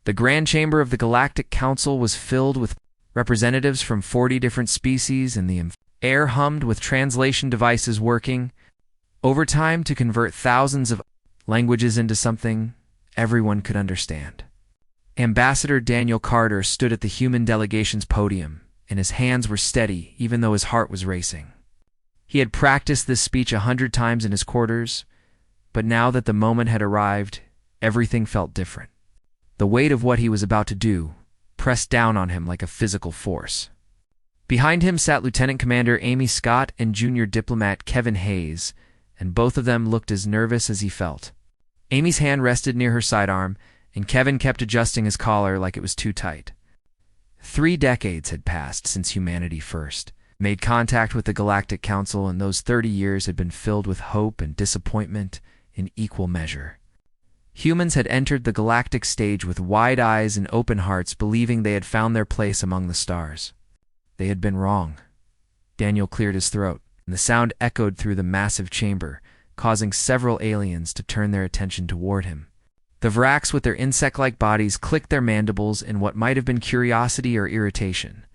The Grand Chamber of the Galactic Council was filled with representatives from 40 different species, and the air hummed with translation devices working overtime to convert thousands of languages into something everyone could understand. Ambassador Daniel Carter stood at the human delegation's podium, and his hands were steady even though his heart was racing. He had practiced this speech 100 times in his quarters, but now that the moment had arrived, everything felt different. The weight of what he was about to do pressed down on him like a physical force. Behind him sat Lieutenant Commander Amy Scott and Junior Diplomat Kevin Hayes, and both of them looked as nervous as he felt. Amy's hand rested near her sidearm, and Kevin kept adjusting his collar like it was too tight. 3 decades had passed since humanity first made contact with the Galactic Council, and those 30 years had been filled with hope and disappointment in equal measure. Humans had entered the galactic stage with wide eyes and open hearts, believing they had found their place among the stars. They had been wrong. Daniel cleared his throat, and the sound echoed through the massive chamber, causing several aliens to turn their attention toward him. The Vraks with their insect-like bodies clicked their mandibles in what might have been curiosity or irritation.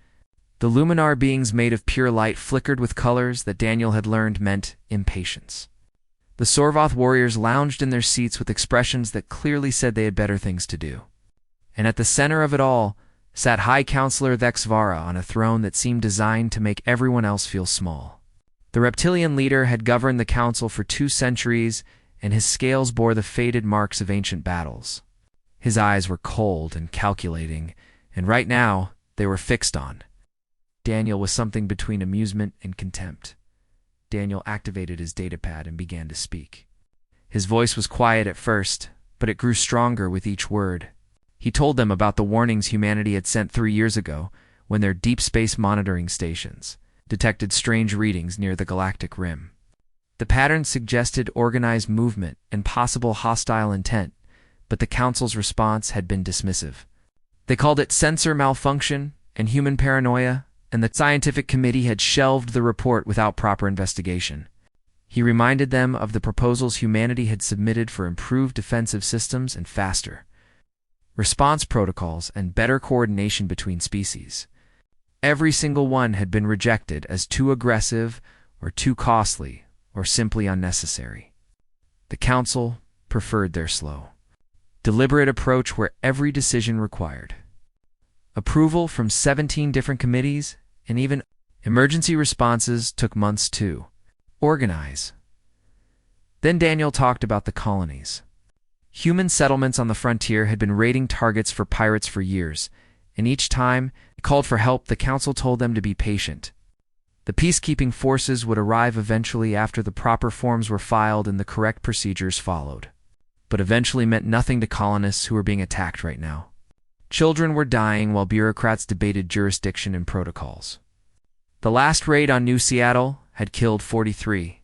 The Luminar beings made of pure light flickered with colors that Daniel had learned meant impatience. The Sorvoth warriors lounged in their seats with expressions that clearly said they had better things to do. And at the center of it all sat High Counselor Thexvara on a throne that seemed designed to make everyone else feel small. The reptilian leader had governed the council for 2 centuries, and his scales bore the faded marks of ancient battles. His eyes were cold and calculating, and right now they were fixed on Daniel with something between amusement and contempt. Daniel activated his datapad and began to speak. His voice was quiet at first, but it grew stronger with each word. He told them about the warnings humanity had sent 3 years ago when their deep space monitoring stations detected strange readings near the galactic rim. The patterns suggested organized movement and possible hostile intent, but the Council's response had been dismissive. They called it sensor malfunction and human paranoia, and the scientific committee had shelved the report without proper investigation. He reminded them of the proposals humanity had submitted for improved defensive systems and faster response protocols and better coordination between species. Every single one had been rejected as too aggressive or too costly or simply unnecessary. The Council preferred their slow, deliberate approach where every decision required approval from 17 different committees, and even emergency responses took months to organize. Then Daniel talked about the colonies. Human settlements on the frontier had been raiding targets for pirates for years, and each time it called for help, the Council told them to be patient. The peacekeeping forces would arrive eventually after the proper forms were filed and the correct procedures followed. But eventually meant nothing to colonists who were being attacked right now. Children were dying while bureaucrats debated jurisdiction and protocols. The last raid on New Seattle had killed 43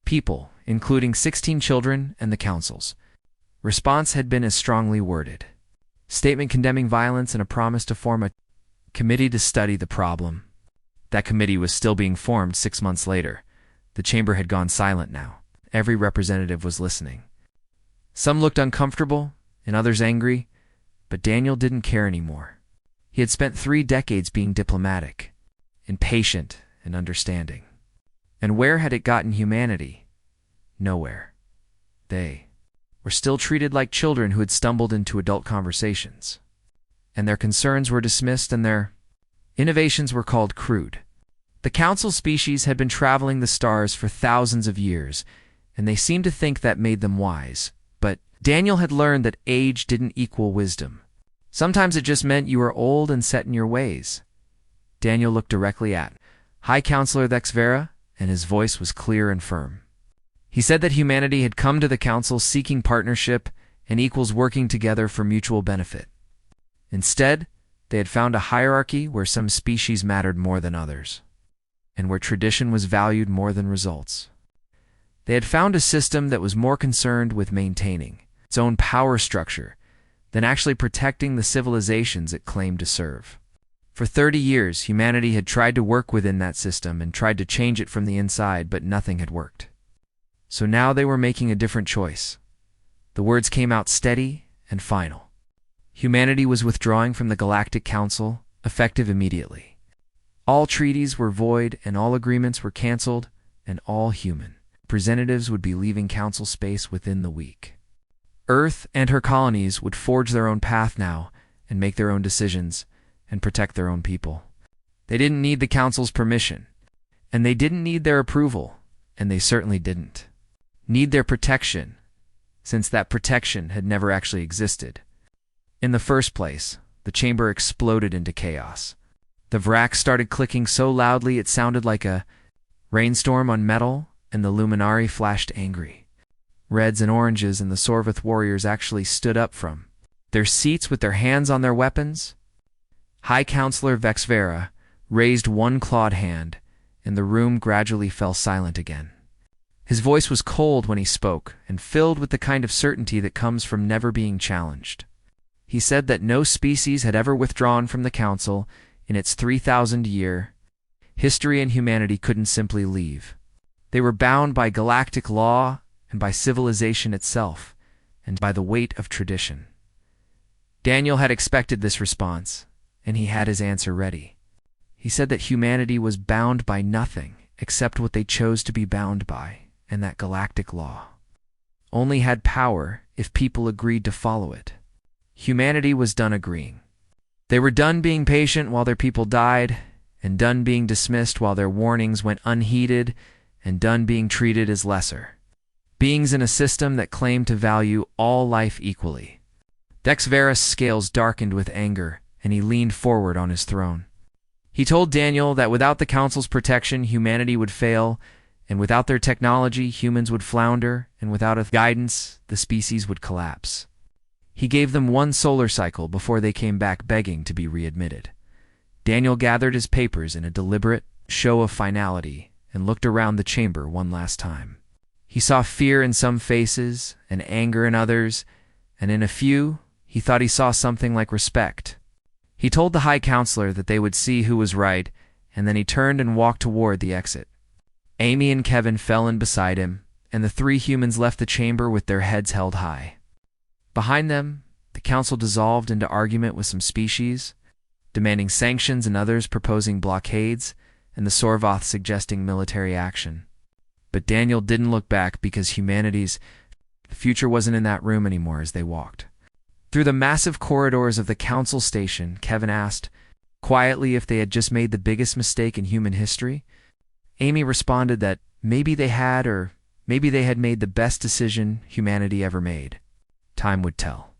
people, including 16 children and the Council's response had been as strongly worded. Statement condemning violence and a promise to form a committee to study the problem. That committee was still being formed 6 months later. The chamber had gone silent now. Every representative was listening. Some looked uncomfortable and others angry, but Daniel didn't care anymore. He had spent 3 decades being diplomatic, patient, and understanding. And where had it gotten humanity? Nowhere. They were still treated like children who had stumbled into adult conversations. And their concerns were dismissed and their innovations were called crude. The Council species had been traveling the stars for thousands of years, and they seemed to think that made them wise. But Daniel had learned that age didn't equal wisdom. Sometimes it just meant you were old and set in your ways. Daniel looked directly at High Counselor Thexvara, and his voice was clear and firm. He said that humanity had come to the Council seeking partnership and equals working together for mutual benefit. Instead, they had found a hierarchy where some species mattered more than others, and where tradition was valued more than results. They had found a system that was more concerned with maintaining its own power structure than actually protecting the civilizations it claimed to serve. For 30 years, humanity had tried to work within that system and tried to change it from the inside, but nothing had worked. So now they were making a different choice. The words came out steady and final. Humanity was withdrawing from the Galactic Council, effective immediately. All treaties were void and all agreements were cancelled, and all human representatives would be leaving Council space within the week. Earth and her colonies would forge their own path now and make their own decisions and protect their own people. They didn't need the Council's permission, and they didn't need their approval, and they certainly didn't need their protection, since that protection had never actually existed. In the first place, the chamber exploded into chaos. The vrac started clicking so loudly it sounded like a rainstorm on metal, and the Luminari flashed angry. Reds and oranges and the Sorvith warriors actually stood up from their seats with their hands on their weapons. High Counselor Vexvera raised one clawed hand, and the room gradually fell silent again. His voice was cold when he spoke, and filled with the kind of certainty that comes from never being challenged. He said that no species had ever withdrawn from the Council in its 3,000-year history, and humanity couldn't simply leave. They were bound by galactic law and by civilization itself, and by the weight of tradition. Daniel had expected this response, and he had his answer ready. He said that humanity was bound by nothing except what they chose to be bound by, and that galactic law only had power if people agreed to follow it. Humanity was done agreeing. They were done being patient while their people died, and done being dismissed while their warnings went unheeded, and done being treated as lesser beings in a system that claimed to value all life equally. Vexvera's scales darkened with anger, and he leaned forward on his throne. He told Daniel that without the Council's protection, humanity would fail, and without their technology, humans would flounder, and without a guidance, the species would collapse. He gave them one solar cycle before they came back begging to be readmitted. Daniel gathered his papers in a deliberate show of finality and looked around the chamber one last time. He saw fear in some faces and anger in others, and in a few, he thought he saw something like respect. He told the High Counselor that they would see who was right, and then he turned and walked toward the exit. Amy and Kevin fell in beside him, and the three humans left the chamber with their heads held high. Behind them, the Council dissolved into argument with some species, demanding sanctions and others proposing blockades, and the Sorvoth suggesting military action. But Daniel didn't look back because humanity's future wasn't in that room anymore as they walked. Through the massive corridors of the Council station, Kevin asked quietly if they had just made the biggest mistake in human history. Amy responded that maybe they had, or maybe they had made the best decision humanity ever made. Time would tell.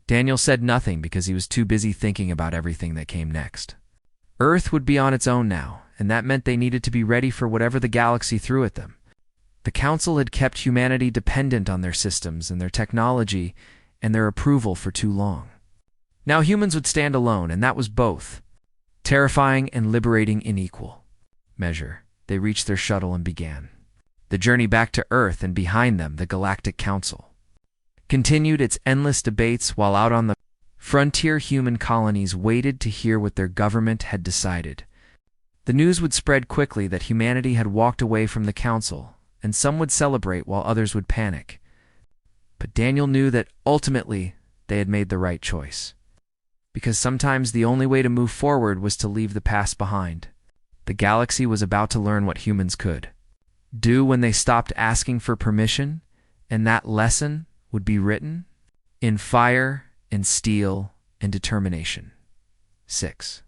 Daniel said nothing because he was too busy thinking about everything that came next. Earth would be on its own now, and that meant they needed to be ready for whatever the galaxy threw at them. The Council had kept humanity dependent on their systems and their technology and their approval for too long. Now humans would stand alone, and that was both terrifying and liberating in equal measure. They reached their shuttle and began the journey back to Earth, and behind them the Galactic Council continued its endless debates while out on the frontier human colonies waited to hear what their government had decided. The news would spread quickly that humanity had walked away from the Council, and some would celebrate while others would panic. But Daniel knew that ultimately they had made the right choice, because sometimes the only way to move forward was to leave the past behind. The galaxy was about to learn what humans could do when they stopped asking for permission, and that lesson would be written in fire and steel and determination. 6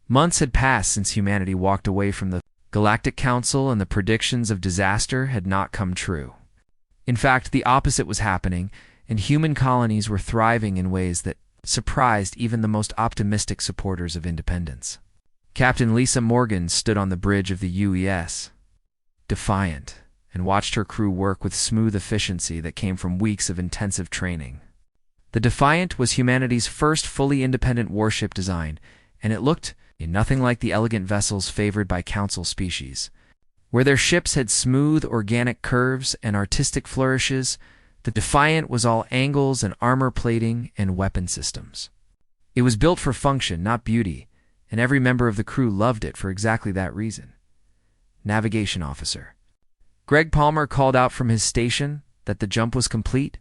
months had passed since humanity walked away from the Galactic Council, and the predictions of disaster had not come true. In fact, the opposite was happening, and human colonies were thriving in ways that surprised even the most optimistic supporters of independence. Captain Lisa Morgan stood on the bridge of the UES, defiant, and watched her crew work with smooth efficiency that came from weeks of intensive training. The Defiant was humanity's first fully independent warship design, and it looked nothing like the elegant vessels favored by Council species. Where their ships had smooth, organic curves and artistic flourishes, the Defiant was all angles and armor plating and weapon systems. It was built for function, not beauty, and every member of the crew loved it for exactly that reason. Navigation Officer Greg Palmer called out from his station that the jump was complete,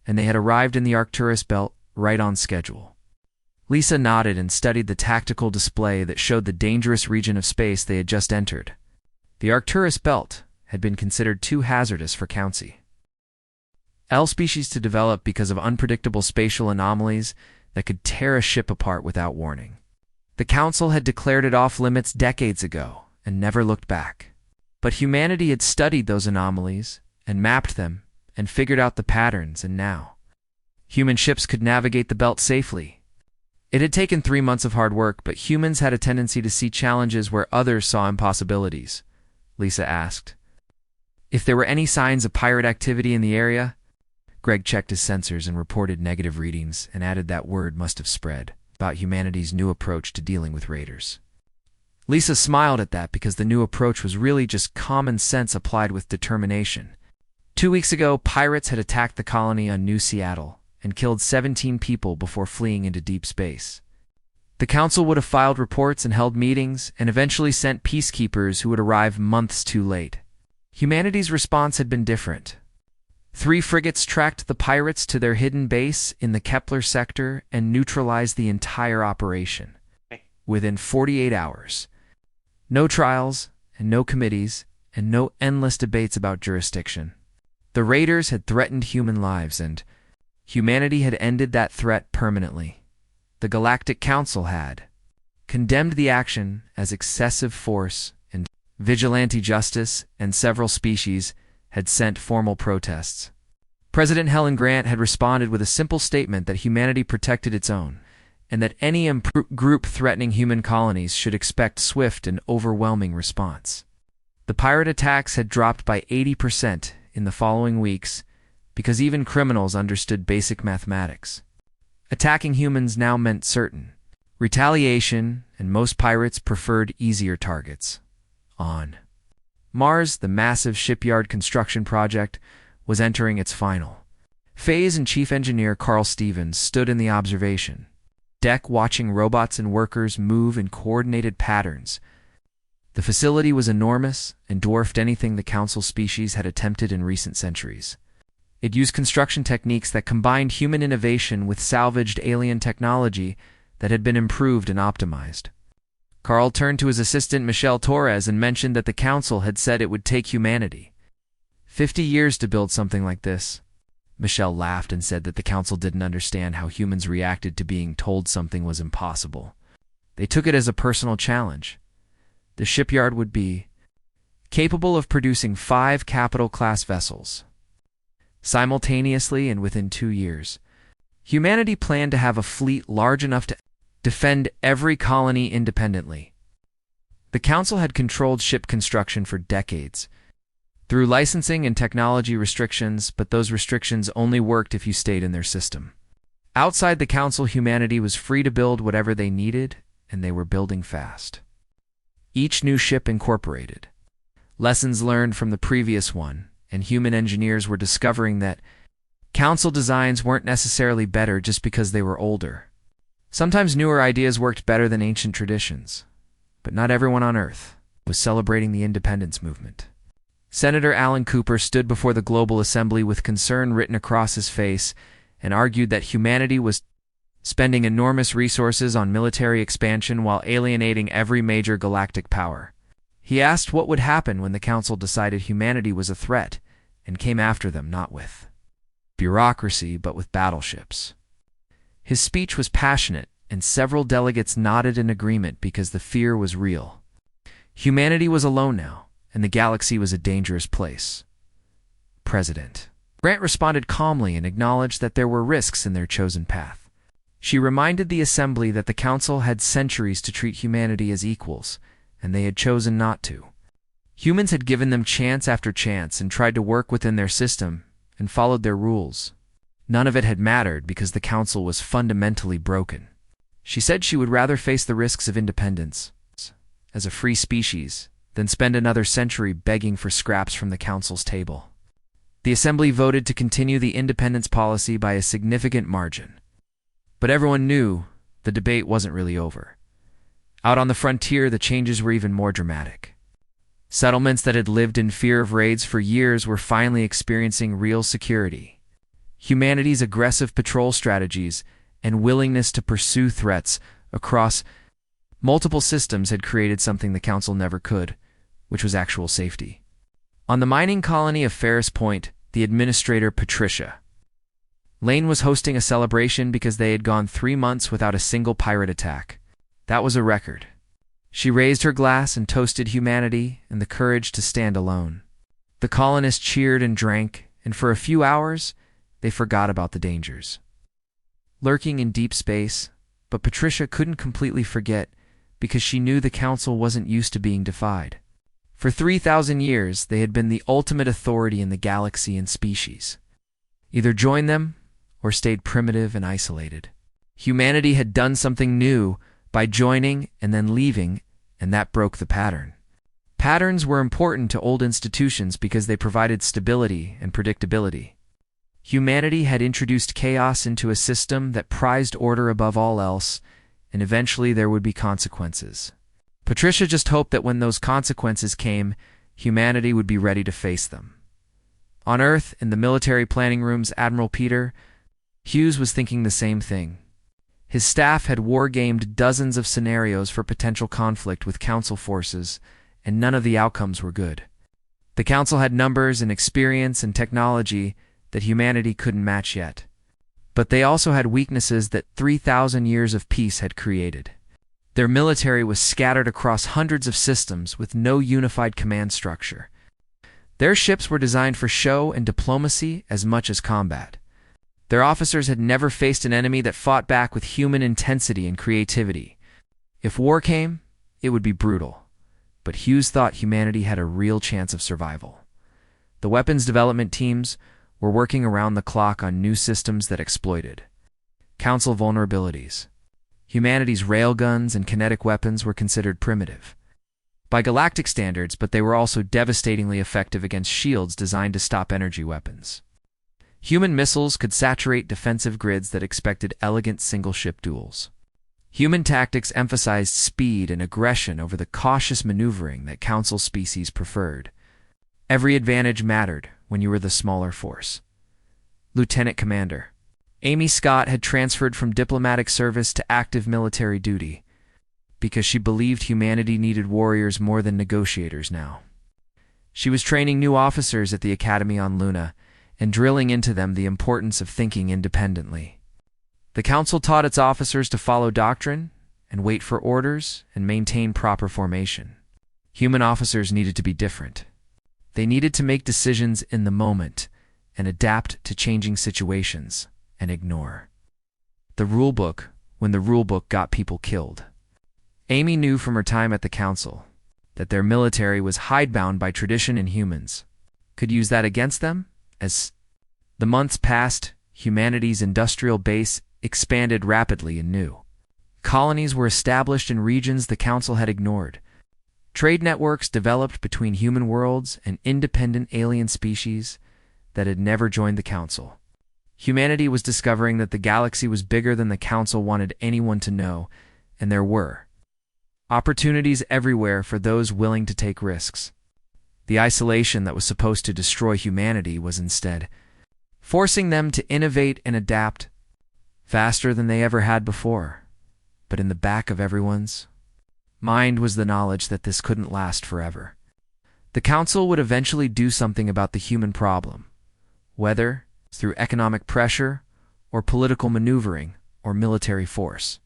and they had arrived in the Arcturus belt right on schedule. Lisa nodded and studied the tactical display that showed the dangerous region of space they had just entered. The Arcturus belt had been considered too hazardous for Council species to develop because of unpredictable spatial anomalies that could tear a ship apart without warning. The Council had declared it off limits decades ago and never looked back. But humanity had studied those anomalies and mapped them and figured out the patterns, and now human ships could navigate the belt safely. It had taken 3 months of hard work, but humans had a tendency to see challenges where others saw impossibilities. Lisa asked if there were any signs of pirate activity in the area. Greg checked his sensors and reported negative readings and added that word must have spread about humanity's new approach to dealing with raiders. Lisa smiled at that because the new approach was really just common sense applied with determination. 2 weeks ago, pirates had attacked the colony on New Seattle and killed 17 people before fleeing into deep space. The Council would have filed reports and held meetings and eventually sent peacekeepers who would arrive months too late. Humanity's response had been different. 3 frigates tracked the pirates to their hidden base in the Kepler sector and neutralized the entire operation within 48 hours. No trials, and no committees, and no endless debates about jurisdiction. The raiders had threatened human lives, and humanity had ended that threat permanently. The Galactic Council had condemned the action as excessive force, and vigilante justice and several species had sent formal protests. President Helen Grant had responded with a simple statement that humanity protected its own, and that any group threatening human colonies should expect swift and overwhelming response. The pirate attacks had dropped by 80% in the following weeks because even criminals understood basic mathematics. Attacking humans now meant certain retaliation, and most pirates preferred easier targets. On Mars, the massive shipyard construction project was entering its final phase, and Chief Engineer Carl Stevens stood in the observation deck watching robots and workers move in coordinated patterns. The facility was enormous and dwarfed anything the Council species had attempted in recent centuries. It used construction techniques that combined human innovation with salvaged alien technology that had been improved and optimized. Carl turned to his assistant Michelle Torres and mentioned that the Council had said it would take humanity 50 years to build something like this. Michelle laughed and said that the Council didn't understand how humans reacted to being told something was impossible. They took it as a personal challenge. The shipyard would be capable of producing 5 capital-class vessels simultaneously and within 2 years. Humanity planned to have a fleet large enough to defend every colony independently. The Council had controlled ship construction for decades through licensing and technology restrictions, but those restrictions only worked if you stayed in their system. Outside the Council, humanity was free to build whatever they needed, and they were building fast. Each new ship incorporated lessons learned from the previous one, and human engineers were discovering that Council designs weren't necessarily better just because they were older. Sometimes newer ideas worked better than ancient traditions, but not everyone on Earth was celebrating the independence movement. Senator Alan Cooper stood before the Global Assembly with concern written across his face and argued that humanity was spending enormous resources on military expansion while alienating every major galactic power. He asked what would happen when the Council decided humanity was a threat and came after them not with bureaucracy but with battleships. His speech was passionate, and several delegates nodded in agreement because the fear was real. Humanity was alone now, and the galaxy was a dangerous place. President Grant responded calmly and acknowledged that there were risks in their chosen path. She reminded the Assembly that the Council had centuries to treat humanity as equals, and they had chosen not to. Humans had given them chance after chance and tried to work within their system and followed their rules. None of it had mattered because the Council was fundamentally broken. She said she would rather face the risks of independence as a free species than spend another century begging for scraps from the Council's table. The Assembly voted to continue the independence policy by a significant margin. But everyone knew the debate wasn't really over. Out on the frontier, the changes were even more dramatic. Settlements that had lived in fear of raids for years were finally experiencing real security. Humanity's aggressive patrol strategies and willingness to pursue threats across multiple systems had created something the Council never could, which was actual safety. On the mining colony of Ferris Point, the administrator Patricia Lane was hosting a celebration because they had gone 3 months without a single pirate attack. That was a record. She raised her glass and toasted humanity and the courage to stand alone. The colonists cheered and drank, and for a few hours, they forgot about the dangers lurking in deep space, but Patricia couldn't completely forget because she knew the Council wasn't used to being defied. For 3,000 years, they had been the ultimate authority in the galaxy and species. Either join them or stayed primitive and isolated. Humanity had done something new by joining and then leaving, and that broke the pattern. Patterns were important to old institutions because they provided stability and predictability. Humanity had introduced chaos into a system that prized order above all else, and eventually there would be consequences. Patricia just hoped that when those consequences came, humanity would be ready to face them. On Earth, in the military planning rooms, Admiral Peter Hughes was thinking the same thing. His staff had war-gamed dozens of scenarios for potential conflict with Council forces, and none of the outcomes were good. The Council had numbers and experience and technology that humanity couldn't match yet. But they also had weaknesses that 3,000 years of peace had created. Their military was scattered across hundreds of systems with no unified command structure. Their ships were designed for show and diplomacy as much as combat. Their officers had never faced an enemy that fought back with human intensity and creativity. If war came, it would be brutal. But Hughes thought humanity had a real chance of survival. The weapons development teams were working around the clock on new systems that exploited Council vulnerabilities. Humanity's railguns and kinetic weapons were considered primitive by galactic standards, but they were also devastatingly effective against shields designed to stop energy weapons. Human missiles could saturate defensive grids that expected elegant single-ship duels. Human tactics emphasized speed and aggression over the cautious maneuvering that Council species preferred. Every advantage mattered when you were the smaller force. Lieutenant Commander Amy Scott had transferred from diplomatic service to active military duty because she believed humanity needed warriors more than negotiators now. She was training new officers at the Academy on Luna and drilling into them the importance of thinking independently. The Council taught its officers to follow doctrine and wait for orders and maintain proper formation. Human officers needed to be different. They needed to make decisions in the moment and adapt to changing situations and ignore the rulebook when the rulebook got people killed. Amy knew from her time at the Council that their military was hidebound by tradition, and humans could use that against them. As the months passed, humanity's industrial base expanded rapidly and new colonies were established in regions the Council had ignored. Trade networks developed between human worlds and independent alien species that had never joined the Council. Humanity was discovering that the galaxy was bigger than the Council wanted anyone to know, and there were opportunities everywhere for those willing to take risks. The isolation that was supposed to destroy humanity was instead forcing them to innovate and adapt faster than they ever had before. But in the back of everyone's mind was the knowledge that this couldn't last forever. The Council would eventually do something about the human problem, whether through economic pressure or political maneuvering or military force.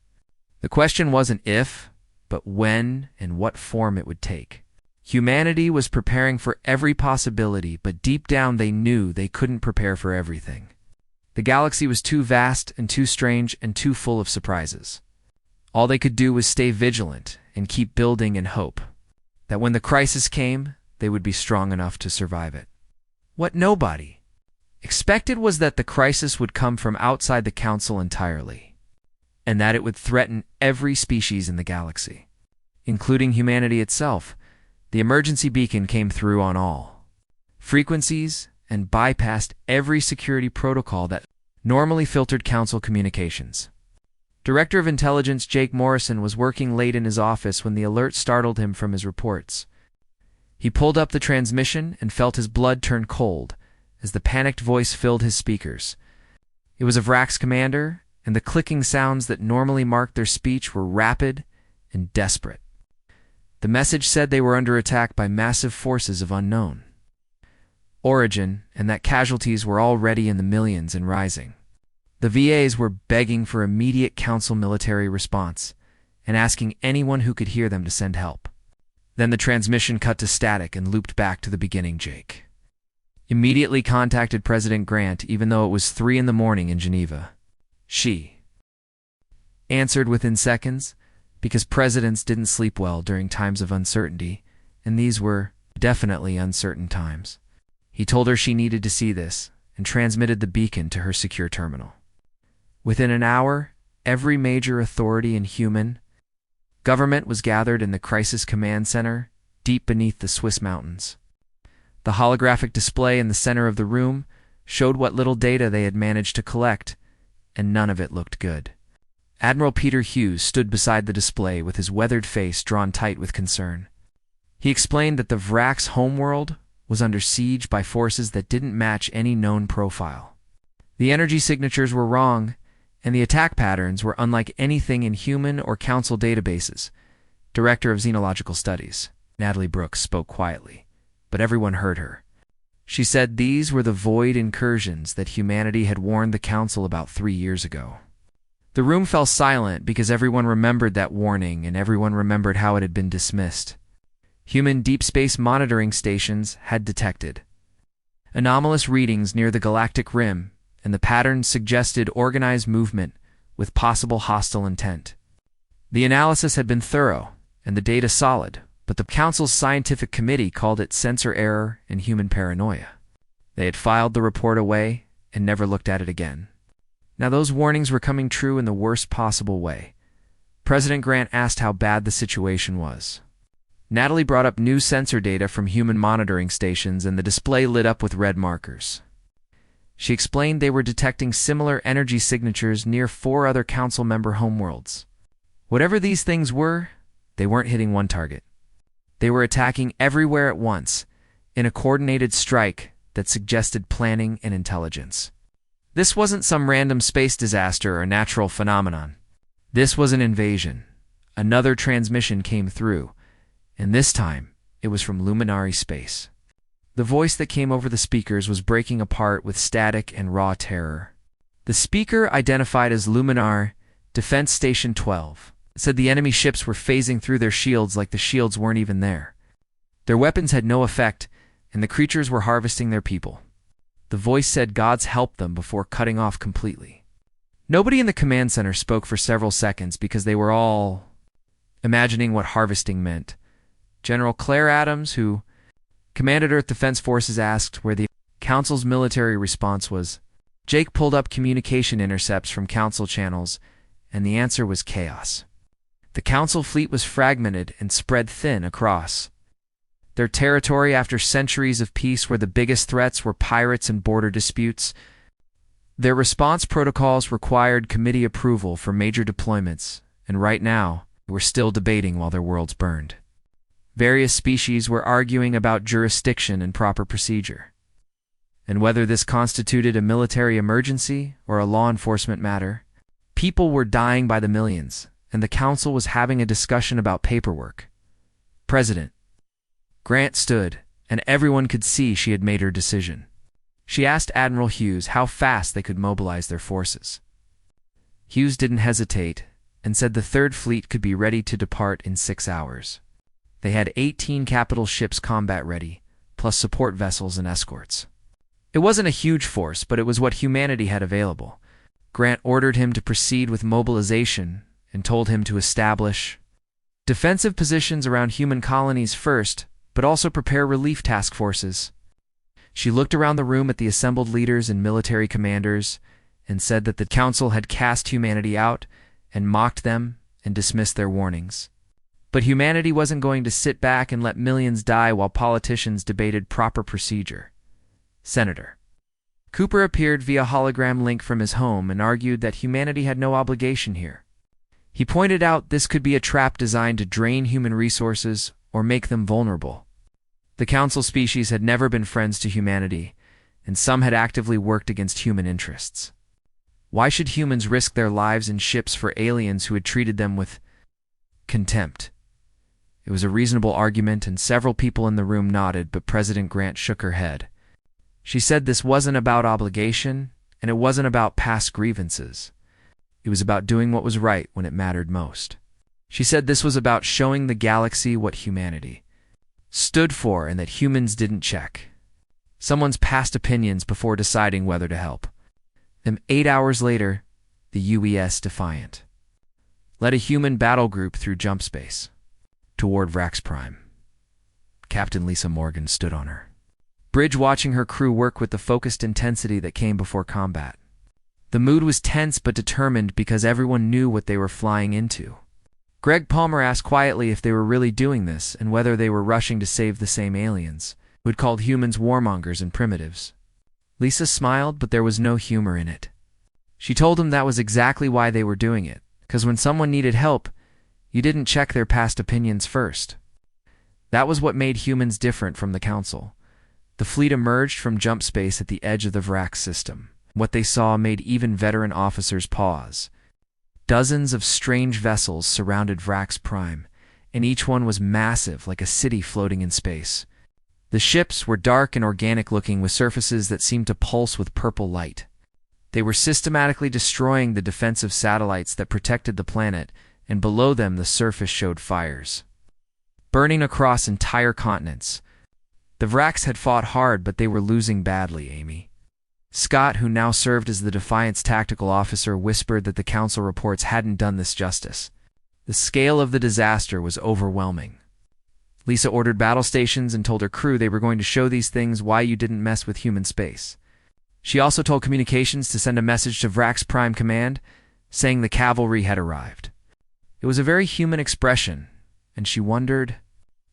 The question wasn't if, but when and what form it would take. Humanity was preparing for every possibility, but deep down they knew they couldn't prepare for everything. The galaxy was too vast and too strange and too full of surprises. All they could do was stay vigilant and keep building and hope that when the crisis came, they would be strong enough to survive it. What nobody expected was that the crisis would come from outside the Council entirely, and that it would threaten every species in the galaxy, including humanity itself. The emergency beacon came through on all frequencies and bypassed every security protocol that normally filtered Council communications. Director of Intelligence Jake Morrison was working late in his office when the alert startled him from his reports. He pulled up the transmission and felt his blood turn cold as the panicked voice filled his speakers. It was a Vrax commander, and the clicking sounds that normally marked their speech were rapid and desperate. The message said they were under attack by massive forces of unknown origin, and that casualties were already in the millions and rising. The VAs were begging for immediate council military response and asking anyone who could hear them to send help. Then the transmission cut to static and looped back to the beginning. Jake immediately contacted President Grant, even though it was 3 in the morning in Geneva. She answered within seconds, because presidents didn't sleep well during times of uncertainty, and these were definitely uncertain times. He told her she needed to see this and transmitted the beacon to her secure terminal. Within an hour, every major authority in human government was gathered in the Crisis Command Center, deep beneath the Swiss mountains. The holographic display in the center of the room showed what little data they had managed to collect, and none of it looked good. Admiral Peter Hughes stood beside the display with his weathered face drawn tight with concern. He explained that the Vrak's homeworld was under siege by forces that didn't match any known profile. The energy signatures were wrong, and the attack patterns were unlike anything in human or council databases. Director of Xenological Studies, Natalie Brooks, spoke quietly, but everyone heard her. She said these were the void incursions that humanity had warned the council about 3 years ago. The room fell silent because everyone remembered that warning, and everyone remembered how it had been dismissed. Human deep space monitoring stations had detected anomalous readings near the galactic rim, and the patterns suggested organized movement with possible hostile intent. The analysis had been thorough, and the data solid, but the Council's scientific committee called it sensor error and human paranoia. They had filed the report away and never looked at it again. Now those warnings were coming true in the worst possible way. President Grant asked how bad the situation was. Natalie brought up new sensor data from human monitoring stations, and the display lit up with red markers. She explained they were detecting similar energy signatures near 4 other council member homeworlds. Whatever these things were, they weren't hitting one target. They were attacking everywhere at once, in a coordinated strike that suggested planning and intelligence. This wasn't some random space disaster or natural phenomenon. This was an invasion. Another transmission came through, and this time it was from Luminary space. The voice that came over the speakers was breaking apart with static and raw terror. The speaker, identified as Luminar Defense Station 12, said the enemy ships were phasing through their shields like the shields weren't even there. Their weapons had no effect, and the creatures were harvesting their people. The voice said gods helped them before cutting off completely. Nobody in the command center spoke for several seconds because they were all imagining what harvesting meant. General Claire Adams, who commanded Earth Defense Forces, asked where the Council's military response was. Jake pulled up communication intercepts from Council channels, and the answer was chaos. The Council fleet was fragmented and spread thin across their territory after centuries of peace, where the biggest threats were pirates and border disputes. Their response protocols required committee approval for major deployments, and right now, we're still debating while their worlds burned. Various species were arguing about jurisdiction and proper procedure, and whether this constituted a military emergency or a law enforcement matter. People were dying by the millions, and the Council was having a discussion about paperwork. President Grant stood, and everyone could see she had made her decision. She asked Admiral Hughes how fast they could mobilize their forces. Hughes didn't hesitate and said the Third Fleet could be ready to depart in 6 hours. They had 18 capital ships combat ready, plus support vessels and escorts. It wasn't a huge force, but it was what humanity had available. Grant ordered him to proceed with mobilization and told him to establish defensive positions around human colonies first, but also prepare relief task forces. She looked around the room at the assembled leaders and military commanders and said that the Council had cast humanity out and mocked them and dismissed their warnings. But humanity wasn't going to sit back and let millions die while politicians debated proper procedure. Senator Cooper appeared via hologram link from his home and argued that humanity had no obligation here. He pointed out this could be a trap designed to drain human resources or make them vulnerable. The Council species had never been friends to humanity, and some had actively worked against human interests. Why should humans risk their lives in ships for aliens who had treated them with contempt? It was a reasonable argument, and several people in the room nodded, but President Grant shook her head. She said this wasn't about obligation, and it wasn't about past grievances. It was about doing what was right when it mattered most. She said this was about showing the galaxy what humanity stood for and that humans didn't check someone's past opinions before deciding whether to help them. 8 hours later, the UES Defiant led a human battle group through jump space toward Vrax Prime. Captain Lisa Morgan stood on her bridge watching her crew work with the focused intensity that came before combat. The mood was tense but determined because everyone knew what they were flying into. Greg Palmer asked quietly if they were really doing this and whether they were rushing to save the same aliens who had called humans warmongers and primitives. Lisa smiled, but there was no humor in it. She told him that was exactly why they were doing it, because when someone needed help, you didn't check their past opinions first. That was what made humans different from the Council. The fleet emerged from jump space at the edge of the Vrax system. What they saw made even veteran officers pause. Dozens of strange vessels surrounded Vrax Prime, and each one was massive, like a city floating in space. The ships were dark and organic-looking, with surfaces that seemed to pulse with purple light. They were systematically destroying the defensive satellites that protected the planet, and below them the surface showed fires burning across entire continents. The Vrax had fought hard, but they were losing badly, Amy. Scott, who now served as the Defiant's tactical officer, whispered that the Council reports hadn't done this justice. The scale of the disaster was overwhelming. Lisa ordered battle stations and told her crew they were going to show these things why you didn't mess with human space. She also told communications to send a message to Vrax Prime Command, saying the cavalry had arrived. It was a very human expression, and she wondered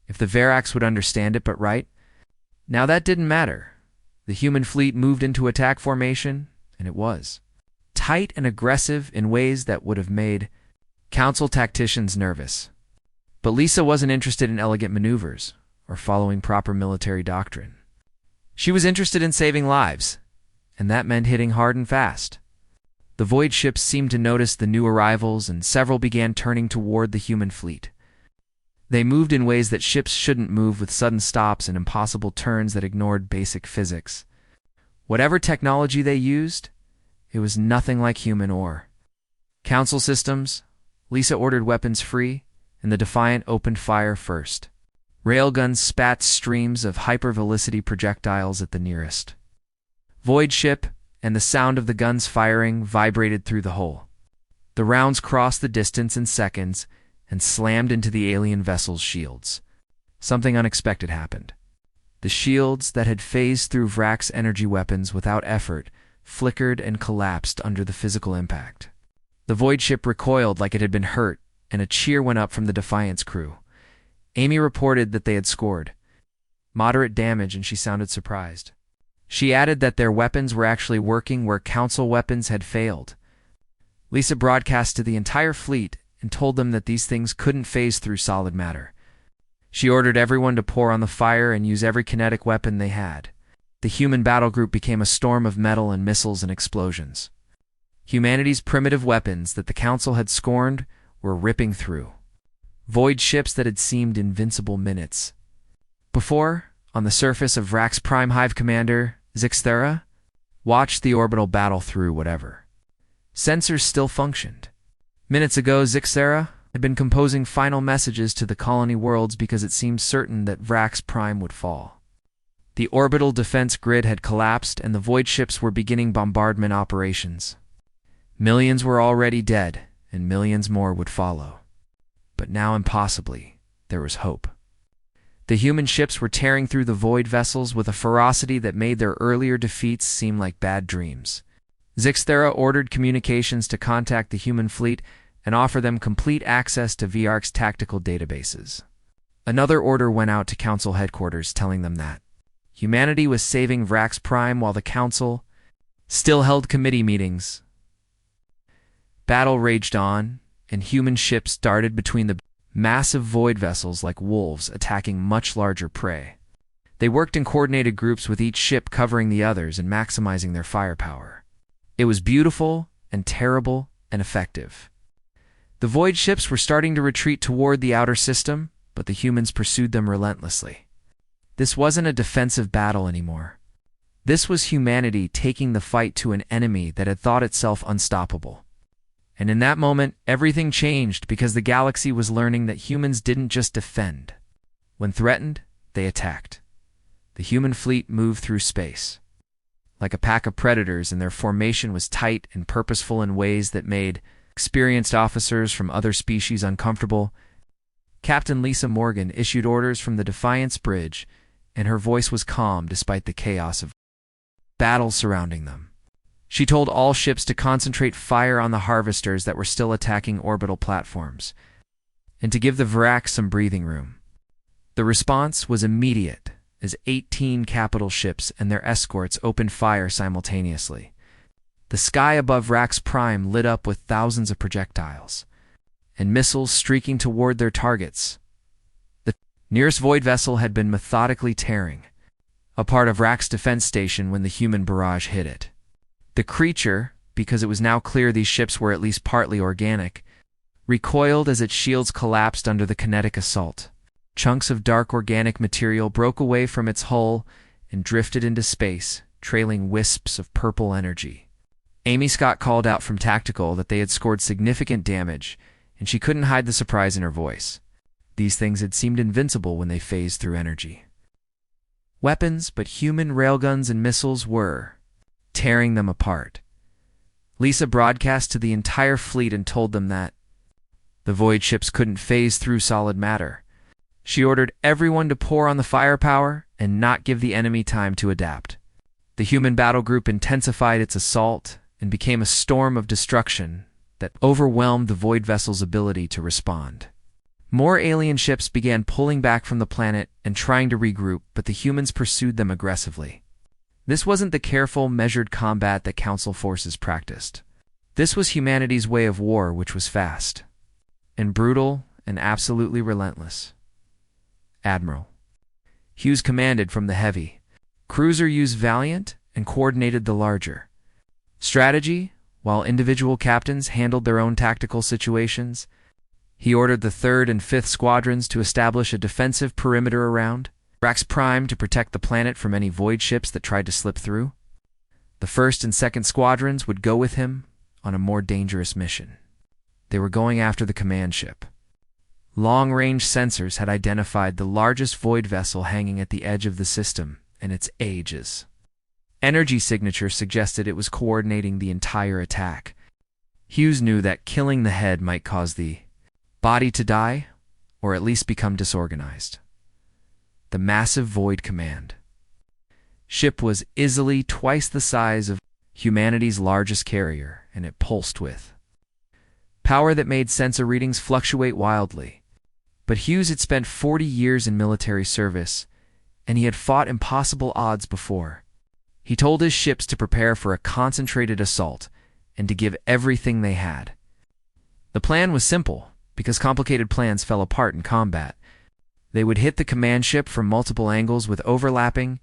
if the Verax would understand it, but right? Now that didn't matter. The human fleet moved into attack formation, and it was tight and aggressive in ways that would have made Council tacticians nervous. But Lisa wasn't interested in elegant maneuvers or following proper military doctrine. She was interested in saving lives, and that meant hitting hard and fast. The void ships seemed to notice the new arrivals, and several began turning toward the human fleet. They moved in ways that ships shouldn't move, with sudden stops and impossible turns that ignored basic physics. Whatever technology they used, it was nothing like human or Council systems. Lisa ordered weapons free, and the Defiant opened fire first. Railguns spat streams of hypervelocity projectiles at the nearest void ship, and the sound of the guns firing vibrated through the hull. The rounds crossed the distance in seconds and slammed into the alien vessel's shields. Something unexpected happened. The shields that had phased through Vrax energy weapons without effort flickered and collapsed under the physical impact. The void ship recoiled like it had been hurt, and a cheer went up from the Defiant's crew. Amy reported that they had scored moderate damage, and she sounded surprised. She added that their weapons were actually working where Council weapons had failed. Lisa broadcast to the entire fleet and told them that these things couldn't phase through solid matter. She ordered everyone to pour on the fire and use every kinetic weapon they had. The human battle group became a storm of metal and missiles and explosions. Humanity's primitive weapons that the Council had scorned were ripping through void ships that had seemed invincible minutes before. On the surface of Vrax Prime, Hive Commander Zixthera watched the orbital battle through whatever sensors still functioned. Minutes ago, Zixthera had been composing final messages to the colony worlds because it seemed certain that Vrax Prime would fall. The orbital defense grid had collapsed, and the void ships were beginning bombardment operations. Millions were already dead, and millions more would follow. But now, impossibly, there was hope. The human ships were tearing through the void vessels with a ferocity that made their earlier defeats seem like bad dreams. Zixthera ordered communications to contact the human fleet and offer them complete access to VR's tactical databases. Another order went out to Council headquarters telling them that humanity was saving Vrax Prime while the Council still held committee meetings. Battle raged on, and human ships darted between the massive void vessels like wolves attacking much larger prey. They worked in coordinated groups, with each ship covering the others and maximizing their firepower. It was beautiful and terrible and effective. The void ships were starting to retreat toward the outer system, but the humans pursued them relentlessly. This wasn't a defensive battle anymore. This was humanity taking the fight to an enemy that had thought itself unstoppable. And in that moment, everything changed because the galaxy was learning that humans didn't just defend. When threatened, they attacked. The human fleet moved through space like a pack of predators, and their formation was tight and purposeful in ways that made experienced officers from other species uncomfortable. Captain Lisa Morgan issued orders from the Defiance Bridge, and her voice was calm despite the chaos of battle surrounding them. She told all ships to concentrate fire on the harvesters that were still attacking orbital platforms, and to give the Vrak some breathing room. The response was immediate, as 18 capital ships and their escorts opened fire simultaneously. The sky above Rax Prime lit up with thousands of projectiles, and missiles streaking toward their targets. The nearest void vessel had been methodically tearing a part of Rax's defense station when the human barrage hit it. The creature, because it was now clear these ships were at least partly organic, recoiled as its shields collapsed under the kinetic assault. Chunks of dark organic material broke away from its hull and drifted into space, trailing wisps of purple energy. Amy Scott called out from Tactical that they had scored significant damage, and she couldn't hide the surprise in her voice. These things had seemed invincible when they phased through energy. Weapons, but human railguns and missiles were tearing them apart. Lisa broadcast to the entire fleet and told them that the void ships couldn't phase through solid matter. She ordered everyone to pour on the firepower and not give the enemy time to adapt. The human battle group intensified its assault and became a storm of destruction that overwhelmed the void vessel's ability to respond. More alien ships began pulling back from the planet and trying to regroup, but the humans pursued them aggressively. This wasn't the careful, measured combat that Council forces practiced. This was humanity's way of war, which was fast and brutal and absolutely relentless. Admiral Hughes commanded from the heavy cruiser used Valiant and coordinated the larger strategy, while individual captains handled their own tactical situations. He ordered the 3rd and 5th Squadrons to establish a defensive perimeter around Rax Prime to protect the planet from any void ships that tried to slip through. The 1st and 2nd Squadrons would go with him on a more dangerous mission. They were going after the command ship. Long-range sensors had identified the largest void vessel hanging at the edge of the system and its ages. Energy signature suggested it was coordinating the entire attack. Hughes knew that killing the head might cause the body to die, or at least become disorganized. The massive Void Command ship was easily twice the size of humanity's largest carrier, and it pulsed with power that made sensor readings fluctuate wildly. But Hughes had spent 40 years in military service, and he had fought impossible odds before. He told his ships to prepare for a concentrated assault and to give everything they had. The plan was simple, because complicated plans fell apart in combat. They would hit the command ship from multiple angles with overlapping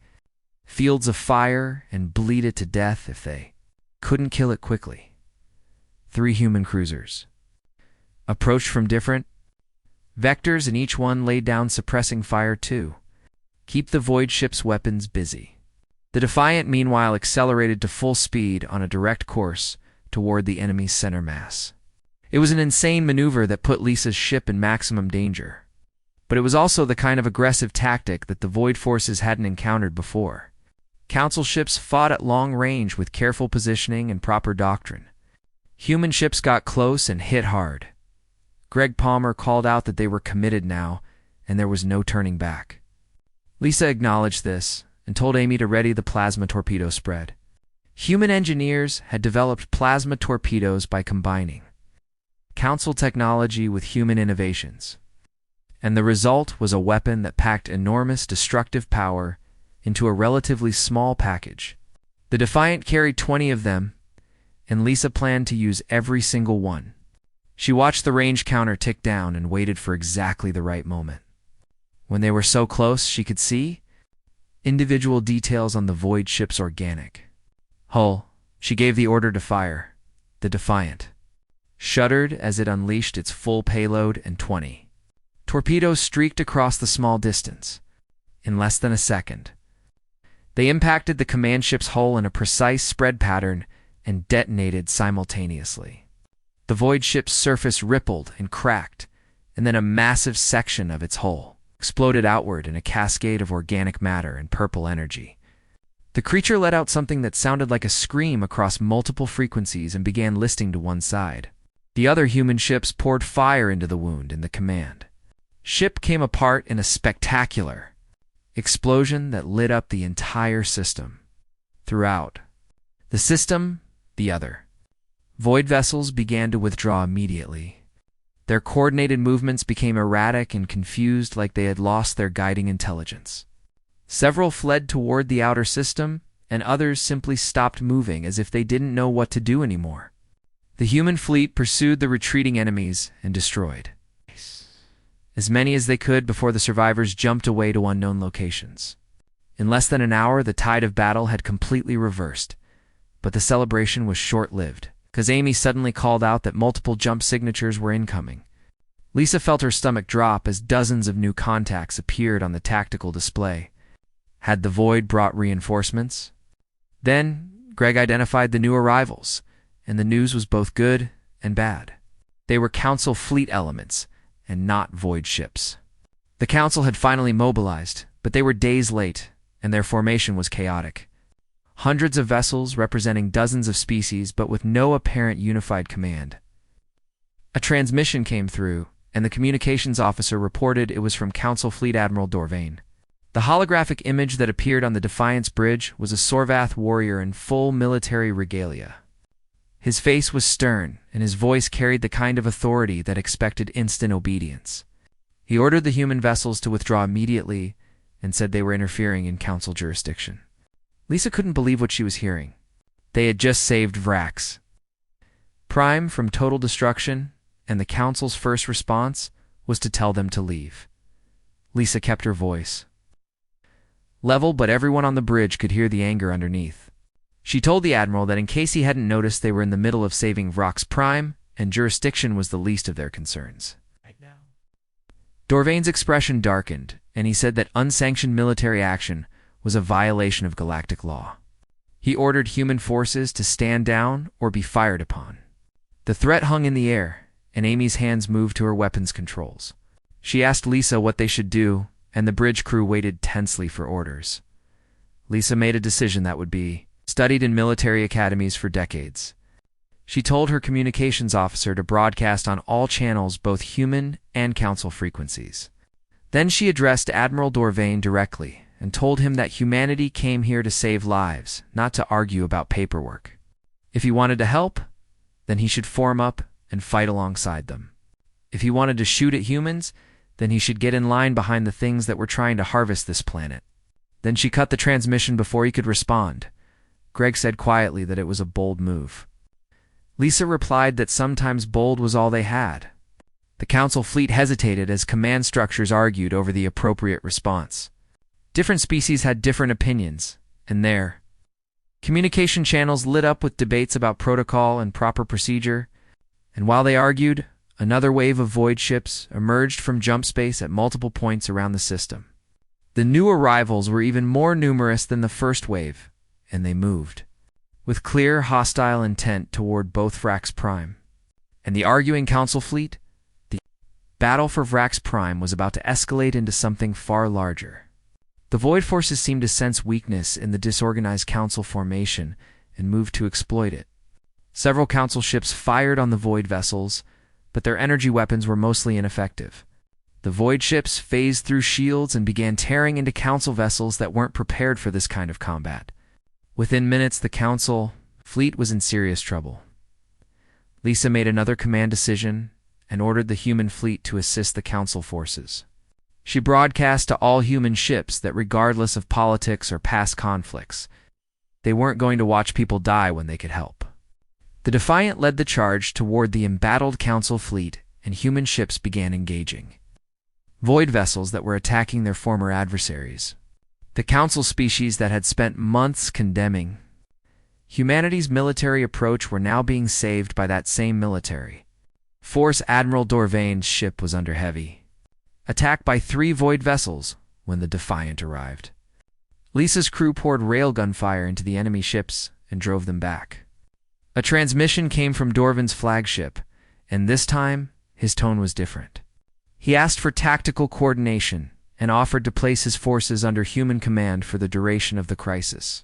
fields of fire and bleed it to death if they couldn't kill it quickly. 3 human cruisers approached from different vectors, and each one laid down suppressing fire too. Keep the void ship's weapons busy. The Defiant, meanwhile, accelerated to full speed on a direct course toward the enemy's center mass. It was an insane maneuver that put Lisa's ship in maximum danger. But it was also the kind of aggressive tactic that the Void forces hadn't encountered before. Council ships fought at long range with careful positioning and proper doctrine. Human ships got close and hit hard. Greg Palmer called out that they were committed now, and there was no turning back. Lisa acknowledged this and told Amy to ready the plasma torpedo spread. Human engineers had developed plasma torpedoes by combining Council technology with human innovations, and the result was a weapon that packed enormous destructive power into a relatively small package. The Defiant carried 20 of them, and Lisa planned to use every single one. She watched the range counter tick down and waited for exactly the right moment. When they were so close she could see individual details on the Void ship's organic hull. She gave the order to fire. The Defiant shuddered as it unleashed its full payload, and 20 torpedoes streaked across the small distance. In less than a second, they impacted the command ship's hull in a precise spread pattern and detonated simultaneously. The void ship's surface rippled and cracked, and then a massive section of its hull exploded outward in a cascade of organic matter and purple energy. The creature let out something that sounded like a scream across multiple frequencies and began listing to one side. The other human ships poured fire into the wound in the command ship came apart in a spectacular explosion that lit up the entire system. Throughout the system, the other void vessels began to withdraw immediately. Their coordinated movements became erratic and confused, like they had lost their guiding intelligence. Several fled toward the outer system, and others simply stopped moving as if they didn't know what to do anymore. The human fleet pursued the retreating enemies and destroyed as many as they could before the survivors jumped away to unknown locations. In less than an hour, the tide of battle had completely reversed, but the celebration was short-lived, because Amy suddenly called out that multiple jump signatures were incoming. Lisa felt her stomach drop as dozens of new contacts appeared on the tactical display. Had the Void brought reinforcements? Then, Greg identified the new arrivals, and the news was both good and bad. They were Council fleet elements, and not Void ships. The Council had finally mobilized, but they were days late, and their formation was chaotic. Hundreds of vessels representing dozens of species, but with no apparent unified command. A transmission came through, and the communications officer reported it was from Council Fleet Admiral Dorvain. The holographic image that appeared on the Defiance bridge was a Sorvath warrior in full military regalia. His face was stern, and his voice carried the kind of authority that expected instant obedience. He ordered the human vessels to withdraw immediately and said they were interfering in Council jurisdiction. Lisa couldn't believe what she was hearing. They had just saved Vrax Prime from total destruction, and the Council's first response was to tell them to leave. Lisa kept her voice level, but everyone on the bridge could hear the anger underneath. She told the Admiral that in case he hadn't noticed, they were in the middle of saving Vrax Prime, and jurisdiction was the least of their concerns. Right now. Dorvain's expression darkened, and he said that unsanctioned military action was a violation of galactic law. He ordered human forces to stand down or be fired upon. The threat hung in the air, and Amy's hands moved to her weapons controls. She asked Lisa what they should do, and the bridge crew waited tensely for orders. Lisa made a decision that would be studied in military academies for decades. She told her communications officer to broadcast on all channels, both human and Council frequencies. Then she addressed Admiral Dorvain directly and told him that humanity came here to save lives, not to argue about paperwork. If he wanted to help, then he should form up and fight alongside them. If he wanted to shoot at humans, then he should get in line behind the things that were trying to harvest this planet. Then she cut the transmission before he could respond. Greg said quietly that it was a bold move. Lisa replied that sometimes bold was all they had. The Council fleet hesitated as command structures argued over the appropriate response. Different species had different opinions, and their communication channels lit up with debates about protocol and proper procedure. And while they argued, another wave of void ships emerged from jump space at multiple points around the system. The new arrivals were even more numerous than the first wave, and they moved with clear hostile intent toward both Vrax Prime and the arguing Council fleet. The battle for Vrax Prime was about to escalate into something far larger. The Void forces seemed to sense weakness in the disorganized Council formation and moved to exploit it. Several Council ships fired on the Void vessels, but their energy weapons were mostly ineffective. The Void ships phased through shields and began tearing into Council vessels that weren't prepared for this kind of combat. Within minutes, the Council fleet was in serious trouble. Lisa made another command decision and ordered the human fleet to assist the Council forces. She broadcast to all human ships that regardless of politics or past conflicts, they weren't going to watch people die when they could help. The Defiant led the charge toward the embattled Council fleet, and human ships began engaging Void vessels that were attacking their former adversaries. The Council species that had spent months condemning Humanity's military approach were now being saved by that same military. Force Admiral Dorvain's ship was under heavy attack by 3 void vessels when the Defiant arrived. Lisa's crew poured railgun fire into the enemy ships and drove them back. A transmission came from Dorvan's flagship, and this time his tone was different. He asked for tactical coordination and offered to place his forces under human command for the duration of the crisis.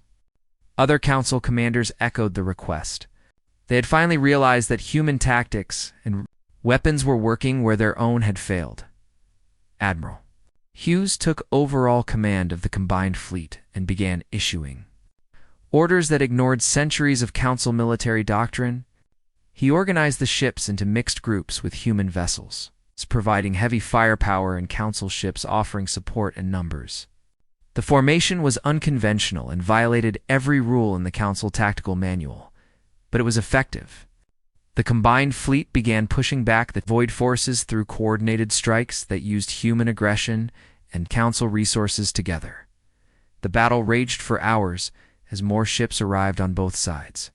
Other council commanders echoed the request. They had finally realized that human tactics and weapons were working where their own had failed. Admiral Hughes took overall command of the combined fleet and began issuing orders that ignored centuries of council military doctrine. He organized the ships into mixed groups with human vessels, providing heavy firepower and council ships offering support in numbers. The formation was unconventional and violated every rule in the council tactical manual, but it was effective. The combined fleet began pushing back the void forces through coordinated strikes that used human aggression and council resources together. The battle raged for hours as more ships arrived on both sides.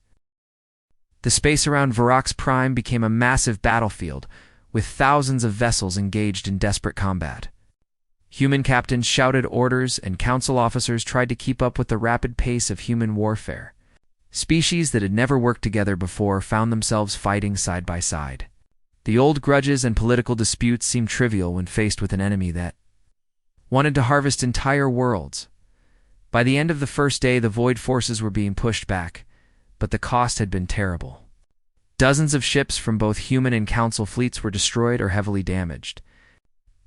The space around Varax Prime became a massive battlefield, with thousands of vessels engaged in desperate combat. Human captains shouted orders, and council officers tried to keep up with the rapid pace of human warfare. Species that had never worked together before found themselves fighting side by side. The old grudges and political disputes seemed trivial when faced with an enemy that wanted to harvest entire worlds. By the end of the first day, the void forces were being pushed back, but the cost had been terrible. Dozens of ships from both human and council fleets were destroyed or heavily damaged.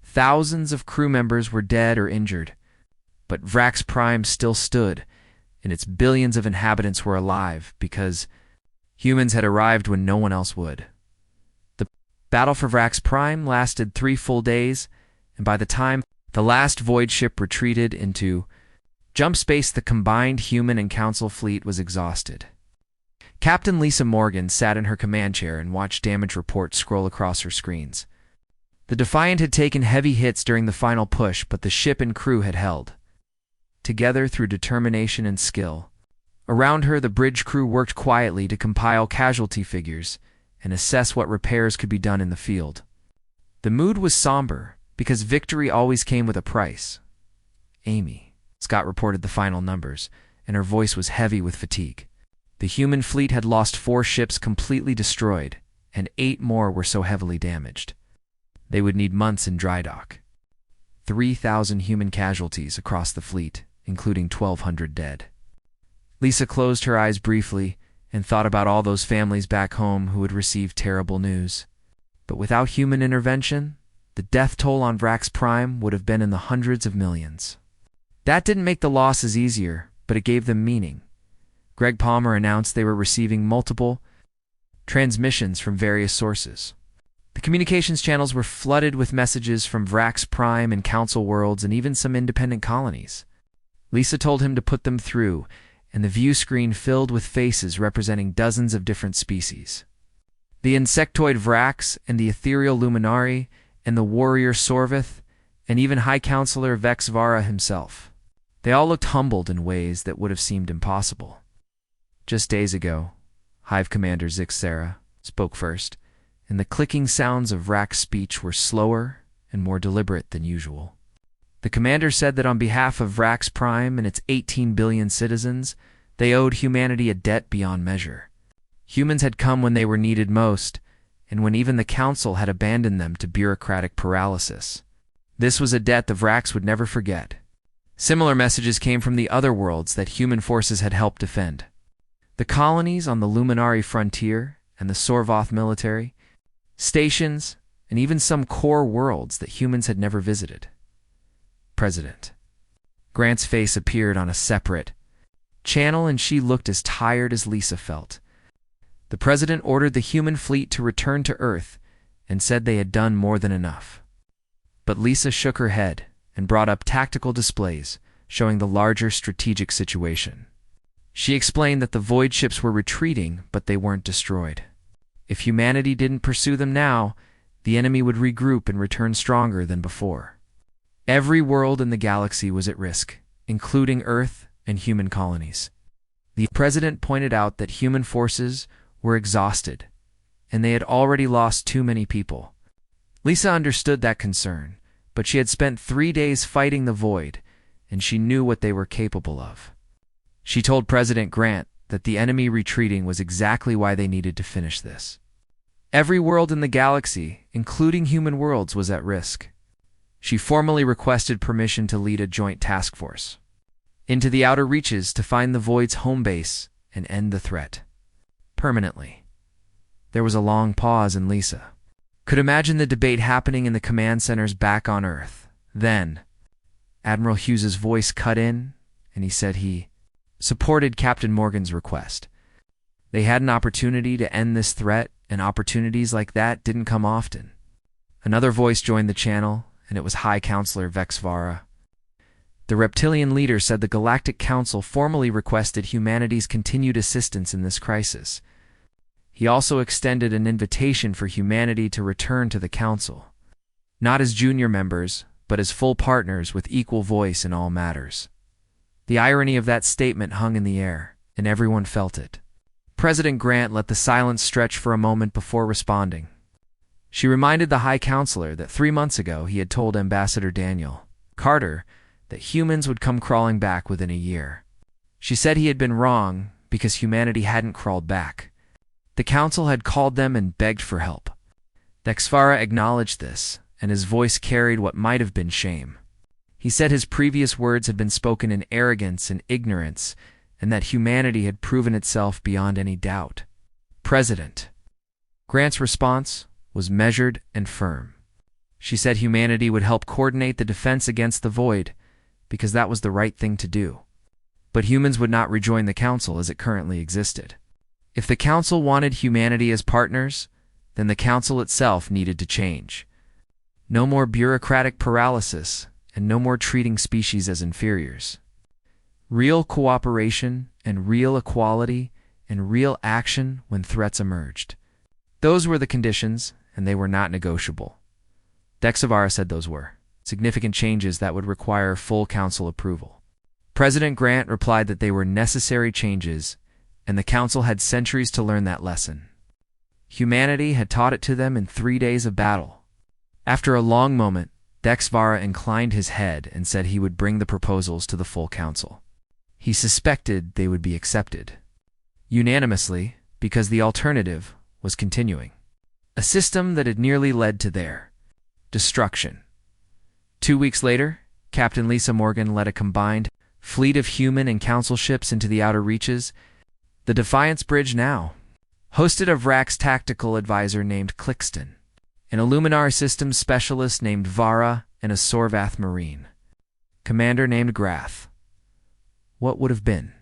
Thousands of crew members were dead or injured, but Vrax Prime still stood, and its billions of inhabitants were alive because humans had arrived when no one else would. The battle for Vrax Prime lasted 3 full days, and by the time the last void ship retreated into jump space, the combined human and council fleet was exhausted. Captain Lisa Morgan sat in her command chair and watched damage reports scroll across her screens. The Defiant had taken heavy hits during the final push, but the ship and crew had held together through determination and skill. Around her, the bridge crew worked quietly to compile casualty figures and assess what repairs could be done in the field. The mood was somber because victory always came with a price. Amy Scott reported the final numbers, and her voice was heavy with fatigue. The human fleet had lost 4 ships completely destroyed, and 8 more were so heavily damaged they would need months in dry dock. 3,000 human casualties across the fleet, including 1,200 dead. Lisa closed her eyes briefly and thought about all those families back home who would receive terrible news. But without human intervention, the death toll on Vrax Prime would have been in the hundreds of millions. That didn't make the losses easier, but it gave them meaning. Greg Palmer announced they were receiving multiple transmissions from various sources. The communications channels were flooded with messages from Vrax Prime and Council worlds and even some independent colonies. Lisa told him to put them through, and the view screen filled with faces representing dozens of different species. The insectoid Vrax and the ethereal Luminari and the warrior Sorvith and even High Counselor Vex Vara himself. They all looked humbled in ways that would have seemed impossible. Just days ago, Hive Commander Zixera spoke first, and the clicking sounds of Vrax's speech were slower and more deliberate than usual. The commander said that on behalf of Vrax Prime and its 18 billion citizens, they owed humanity a debt beyond measure. Humans had come when they were needed most, and when even the Council had abandoned them to bureaucratic paralysis. This was a debt the Vrax would never forget. Similar messages came from the other worlds that human forces had helped defend. The colonies on the Luminari frontier and the Sorvoth military, stations, and even some core worlds that humans had never visited. President Grant's face appeared on a separate channel, and she looked as tired as Lisa felt. The president ordered the human fleet to return to Earth and said they had done more than enough. But Lisa shook her head and brought up tactical displays showing the larger strategic situation. She explained that the void ships were retreating, but they weren't destroyed. If humanity didn't pursue them now, the enemy would regroup and return stronger than before. Every world in the galaxy was at risk, including Earth and human colonies. The president pointed out that human forces were exhausted, and they had already lost too many people. Lisa understood that concern, but she had spent 3 days fighting the void, and she knew what they were capable of. She told President Grant that the enemy retreating was exactly why they needed to finish this. Every world in the galaxy, including human worlds, was at risk. She formally requested permission to lead a joint task force into the outer reaches to find the void's home base and end the threat permanently. There was a long pause, and Lisa could imagine the debate happening in the command centers back on Earth. Then, Admiral Hughes's voice cut in, and he said he supported Captain Morgan's request. They had an opportunity to end this threat, and opportunities like that didn't come often. Another voice joined the channel, and it was High Counselor Vex Vara. The reptilian leader said the Galactic Council formally requested humanity's continued assistance in this crisis. He also extended an invitation for humanity to return to the Council, not as junior members, but as full partners with equal voice in all matters. The irony of that statement hung in the air, and everyone felt it. President Grant let the silence stretch for a moment before responding. She reminded the High Counselor that 3 months ago he had told Ambassador Daniel Carter that humans would come crawling back within a year. She said he had been wrong because humanity hadn't crawled back. The Council had called them and begged for help. Dexvara acknowledged this, and his voice carried what might have been shame. He said his previous words had been spoken in arrogance and ignorance, and that humanity had proven itself beyond any doubt. President Grant's response was measured and firm. She said humanity would help coordinate the defense against the void, because that was the right thing to do. But humans would not rejoin the Council as it currently existed. If the Council wanted humanity as partners, then the Council itself needed to change. No more bureaucratic paralysis, and no more treating species as inferiors. Real cooperation and real equality and real action when threats emerged. Those were the conditions, and they were not negotiable. Dexavara said those were significant changes that would require full Council approval. President Grant replied that they were necessary changes, and the Council had centuries to learn that lesson. Humanity had taught it to them in 3 days of battle. After a long moment, Dexvara inclined his head and said he would bring the proposals to the full Council. He suspected they would be accepted unanimously because the alternative was continuing. A system that had nearly led to their destruction. 2 weeks later, Captain Lisa Morgan led a combined fleet of human and Council ships into the outer reaches. The Defiance Bridge now hosted a Vrax tactical advisor named Clixton, an Illuminar systems specialist named Vara, and a Sorvath Marine commander named Grath. What would have been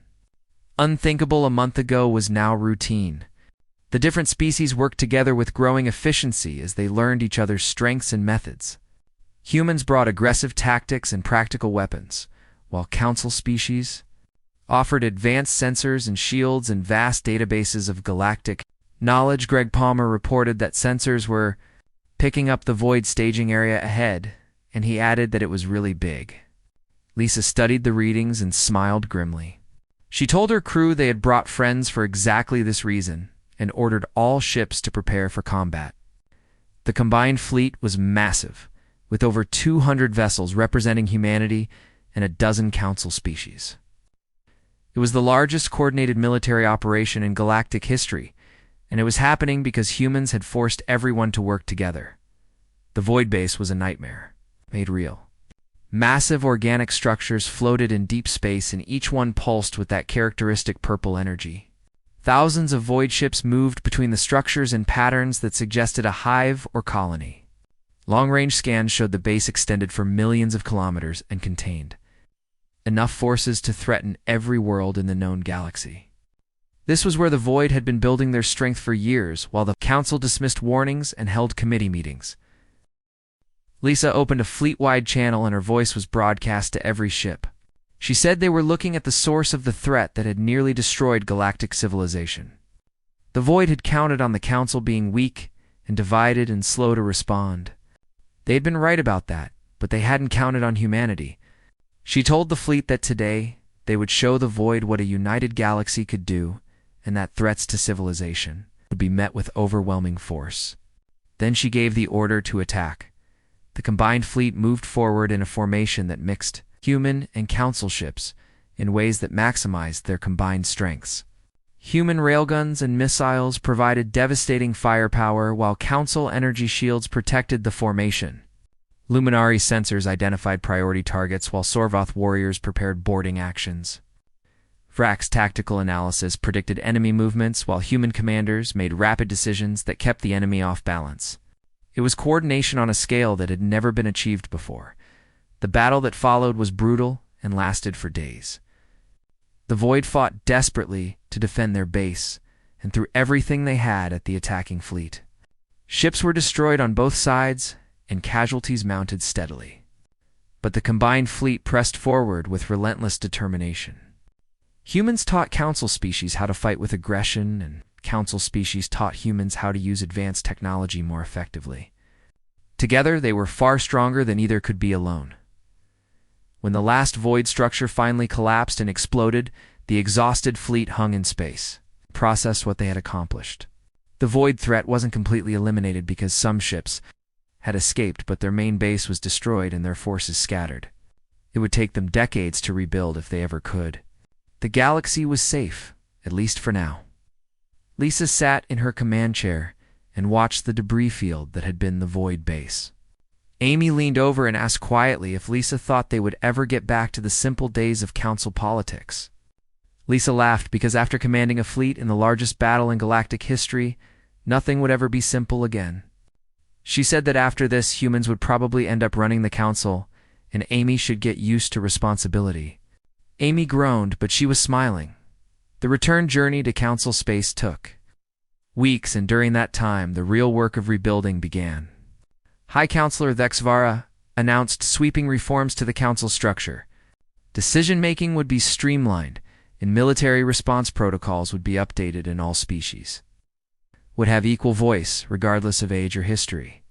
unthinkable a month ago was now routine. The different species worked together with growing efficiency as they learned each other's strengths and methods. Humans brought aggressive tactics and practical weapons, while Council species offered advanced sensors and shields and vast databases of galactic knowledge. Greg Palmer reported that sensors were picking up the void staging area ahead, and he added that it was really big. Lisa studied the readings and smiled grimly. She told her crew they had brought friends for exactly this reason and ordered all ships to prepare for combat. The combined fleet was massive, with over 200 vessels representing humanity and a dozen Council species. It was the largest coordinated military operation in galactic history, and it was happening because humans had forced everyone to work together. The void base was a nightmare, made real. Massive organic structures floated in deep space, and each one pulsed with that characteristic purple energy. Thousands of void ships moved between the structures in patterns that suggested a hive or colony. Long-range scans showed the base extended for millions of kilometers and contained enough forces to threaten every world in the known galaxy. This was where the Void had been building their strength for years, while the Council dismissed warnings and held committee meetings. Lisa opened a fleet-wide channel, and her voice was broadcast to every ship. She said they were looking at the source of the threat that had nearly destroyed galactic civilization. The Void had counted on the Council being weak and divided and slow to respond. They had been right about that, but they hadn't counted on humanity. She told the fleet that today They would show the Void what a united galaxy could do, and that threats to civilization would be met with overwhelming force. Then she gave the order to attack. The combined fleet moved forward in a formation that mixed human and council ships in ways that maximized their combined strengths. Human railguns and missiles provided devastating firepower, while council energy shields protected the formation. Luminari sensors identified priority targets, while Sorvoth warriors prepared boarding actions. Vrak's tactical analysis predicted enemy movements, while human commanders made rapid decisions that kept the enemy off balance. It was coordination on a scale that had never been achieved before. The battle that followed was brutal and lasted for days. The Void fought desperately to defend their base and threw everything they had at the attacking fleet. Ships were destroyed on both sides, and casualties mounted steadily. But the combined fleet pressed forward with relentless determination. Humans taught council species how to fight with aggression, and council species taught humans how to use advanced technology more effectively. Together, they were far stronger than either could be alone. When the last Void structure finally collapsed and exploded, the exhausted fleet hung in space, processed what they had accomplished. The Void threat wasn't completely eliminated because some ships had escaped, but their main base was destroyed and their forces scattered. It would take them decades to rebuild if they ever could. The galaxy was safe, at least for now. Lisa sat in her command chair and watched the debris field that had been the Void base. Amy leaned over and asked quietly if Lisa thought they would ever get back to the simple days of council politics. Lisa laughed because after commanding a fleet in the largest battle in galactic history, nothing would ever be simple again. She said that after this, humans would probably end up running the council, and Amy should get used to responsibility. Amy groaned, but she was smiling. The return journey to council space took weeks, and during that time, the real work of rebuilding began. High Counselor Thexvara announced sweeping reforms to the council structure. Decision-making would be streamlined, and military response protocols would be updated, and all species would have equal voice, regardless of age or history.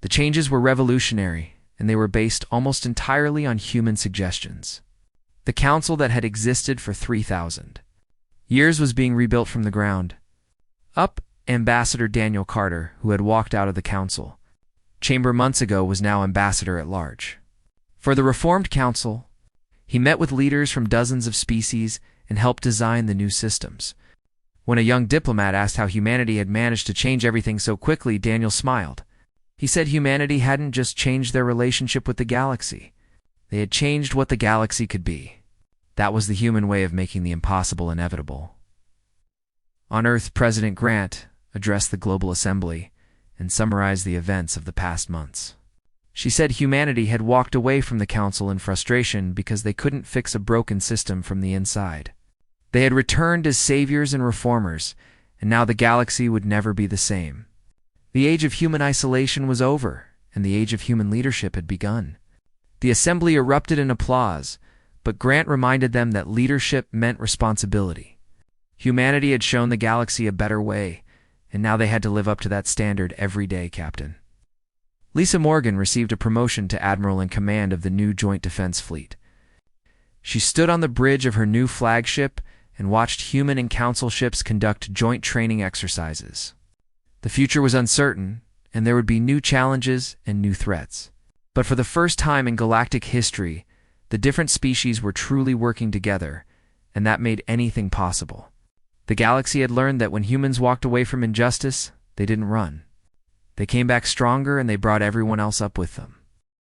The changes were revolutionary, and they were based almost entirely on human suggestions. The council that had existed for 3,000 years was being rebuilt from the ground up. Ambassador Daniel Carter, who had walked out of the council chamber months ago, was now ambassador at large. For the reformed council, he met with leaders from dozens of species and helped design the new systems. When a young diplomat asked how humanity had managed to change everything so quickly, Daniel smiled. He said humanity hadn't just changed their relationship with the galaxy. They had changed what the galaxy could be. That was the human way of making the impossible inevitable. On Earth, President Grant addressed the Global Assembly and summarized the events of the past months. She said humanity had walked away from the council in frustration because they couldn't fix a broken system from the inside. They had returned as saviors and reformers, and now the galaxy would never be the same. The age of human isolation was over, and the age of human leadership had begun. The assembly erupted in applause, but Grant reminded them that leadership meant responsibility. Humanity had shown the galaxy a better way, and now they had to live up to that standard every day, Captain. Lisa Morgan received a promotion to Admiral in command of the new Joint Defense Fleet. She stood on the bridge of her new flagship and watched human and council ships conduct joint training exercises. The future was uncertain, and there would be new challenges and new threats. But for the first time in galactic history, the different species were truly working together, and that made anything possible. The galaxy had learned that when humans walked away from injustice, they didn't run. They came back stronger, and they brought everyone else up with them.